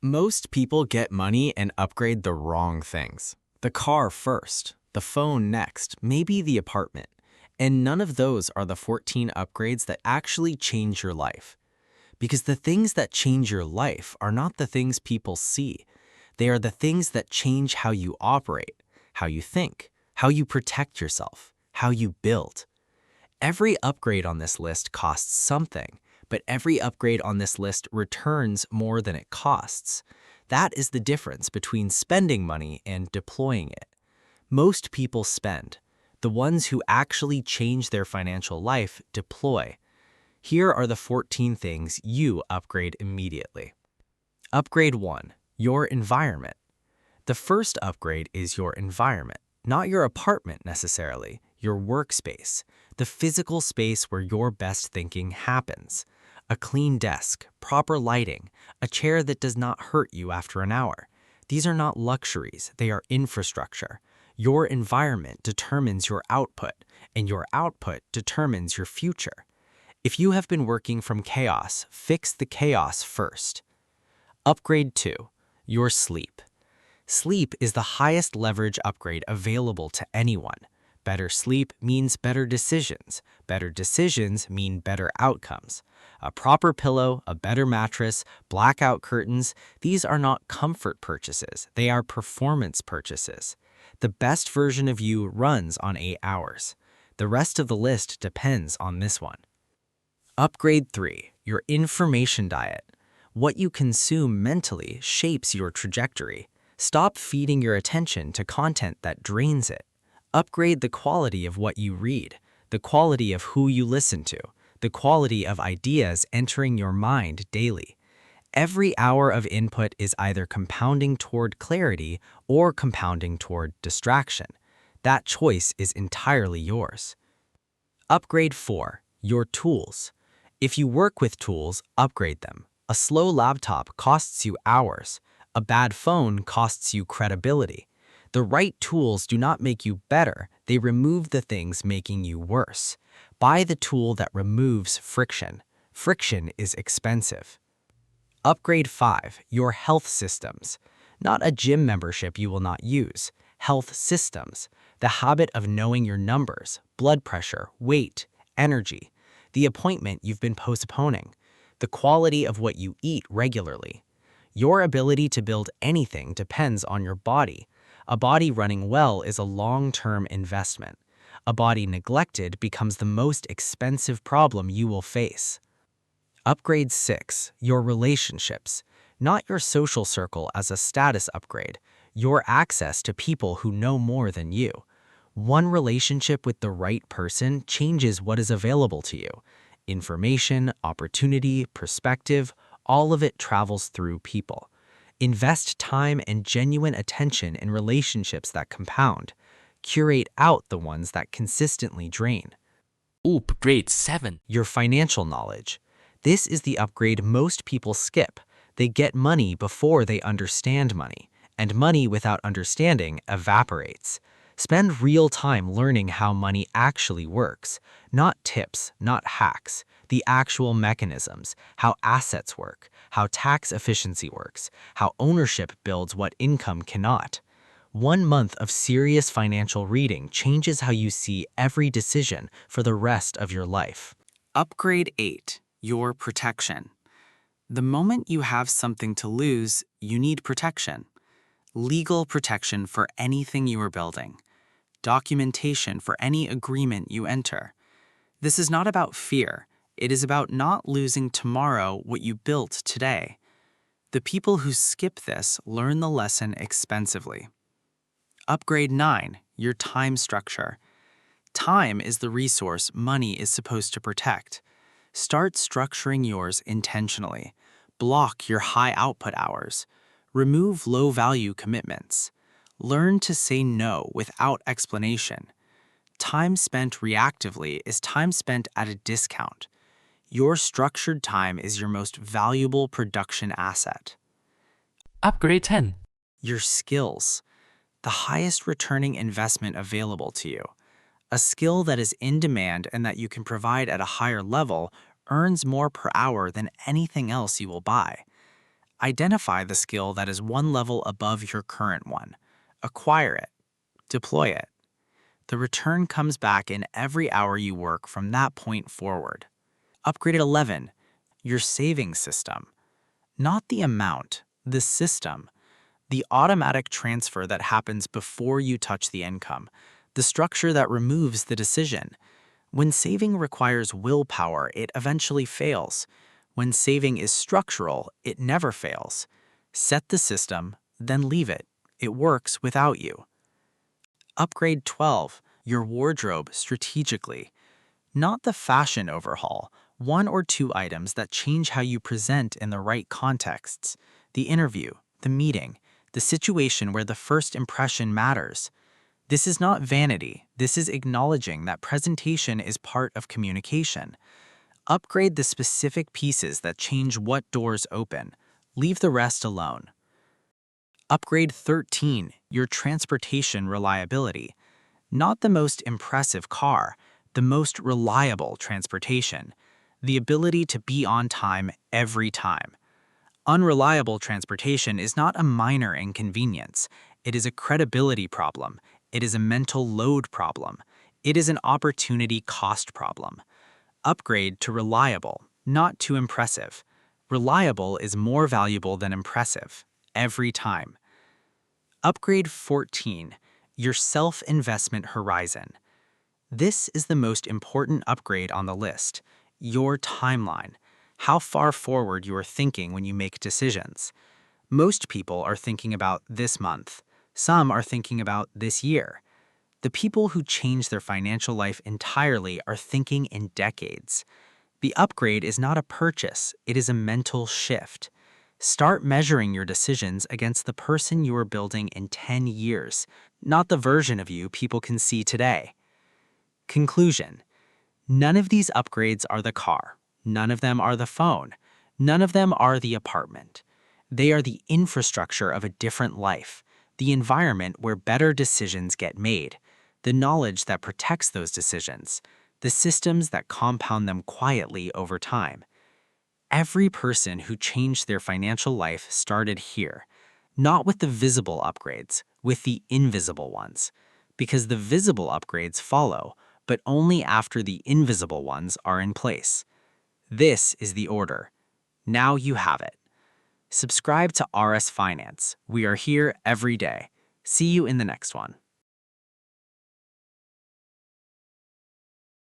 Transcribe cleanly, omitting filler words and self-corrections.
Most people get money and upgrade the wrong things. The car first, the phone next, maybe the apartment. And none of those are the 14 upgrades that actually change your life. Because the things that change your life are not the things people see. They are the things that change how you operate, how you think, how you protect yourself, how you build. Every upgrade on this list costs something, but every upgrade on this list returns more than it costs. That is the difference between spending money and deploying it. Most people spend. The ones who actually change their financial life deploy. Here are the 14 things you upgrade immediately. Upgrade 1. Your environment. The first upgrade is your environment, not your apartment necessarily, your workspace, the physical space where your best thinking happens. A clean desk, proper lighting, a chair that does not hurt you after an hour. These are not luxuries, they are infrastructure. Your environment determines your output, and your output determines your future. If you have been working from chaos, fix the chaos first. Upgrade 2. Your sleep. Sleep is the highest leverage upgrade available to anyone. Better sleep means better decisions. Better decisions mean better outcomes. A proper pillow, a better mattress, blackout curtains, these are not comfort purchases, they are performance purchases. The best version of you runs on 8 hours. The rest of the list depends on this one. Upgrade 3. Your information diet. What you consume mentally shapes your trajectory. Stop feeding your attention to content that drains it. Upgrade the quality of what you read, the quality of who you listen to, the quality of ideas entering your mind daily. Every hour of input is either compounding toward clarity or compounding toward distraction. That choice is entirely yours. Upgrade 4. Your tools. If you work with tools, upgrade them. A slow laptop costs you hours. A bad phone costs you credibility. The right tools do not make you better, they remove the things making you worse. Buy the tool that removes friction. Friction is expensive. Upgrade 5. Your health systems. Not a gym membership you will not use. Health systems. The habit of knowing your numbers, blood pressure, weight, energy. The appointment you've been postponing. The quality of what you eat regularly. Your ability to build anything depends on your body. A body running well is a long-term investment. A body neglected becomes the most expensive problem you will face. Upgrade 6. Your relationships. Not your social circle as a status upgrade, your access to people who know more than you. One relationship with the right person changes what is available to you. Information, opportunity, perspective, all of it travels through people. Invest time and genuine attention in relationships that compound. Curate out the ones that consistently drain. Upgrade 7. Your financial knowledge. This is the upgrade most people skip. They get money before they understand money, and money without understanding evaporates. Spend real time learning how money actually works. Not tips, not hacks. The actual mechanisms, how assets work, how tax efficiency works, how ownership builds what income cannot. 1 month of serious financial reading changes how you see every decision for the rest of your life. Upgrade 8. Your protection. The moment you have something to lose, you need protection. Legal protection for anything you are building. Documentation for any agreement you enter. This is not about fear. It is about not losing tomorrow what you built today. The people who skip this learn the lesson expensively. Upgrade 9. Your time structure. Time is the resource money is supposed to protect. Start structuring yours intentionally. Block your high output hours. Remove low-value commitments. Learn to say no without explanation. Time spent reactively is time spent at a discount. Your structured time is your most valuable production asset. Upgrade 10. Your skills. The highest returning investment available to you. A skill that is in demand and that you can provide at a higher level earns more per hour than anything else you will buy. Identify the skill that is one level above your current one. Acquire it. Deploy it. The return comes back in every hour you work from that point forward. Upgrade 11. Your saving system. Not the amount, the system. The automatic transfer that happens before you touch the income. The structure that removes the decision. When saving requires willpower, it eventually fails. When saving is structural, it never fails. Set the system, then leave it. It works without you. Upgrade 12. Your wardrobe strategically. Not the fashion overhaul, one or two items that change how you present in the right contexts. The interview, the meeting, the situation where the first impression matters. This is not vanity. This is acknowledging that presentation is part of communication. Upgrade the specific pieces that change what doors open. Leave the rest alone. Upgrade 13. Your transportation reliability. Not the most impressive car, the most reliable transportation. The ability to be on time every time. Unreliable transportation is not a minor inconvenience. It is a credibility problem. It is a mental load problem. It is an opportunity cost problem. Upgrade to reliable, not too impressive. Reliable is more valuable than impressive, every time. Upgrade 14. Your self-investment horizon. This is the most important upgrade on the list. Your timeline. How far forward you are thinking when you make decisions. Most people are thinking about this month. Some are thinking about this year. The people who change their financial life entirely are thinking in decades. The upgrade is not a purchase, it is a mental shift. Start measuring your decisions against the person you are building in 10 years, not the version of you people can see today. Conclusion. None of these upgrades are the car. None of them are the phone. None of them are the apartment. They are the infrastructure of a different life, the environment where better decisions get made, the knowledge that protects those decisions, the systems that compound them quietly over time. Every person who changed their financial life started here, not with the visible upgrades, with the invisible ones, because the visible upgrades follow, but only after the invisible ones are in place. This is the order. Now you have it. Subscribe to Aris Finance. We are here every day. See you in the next one.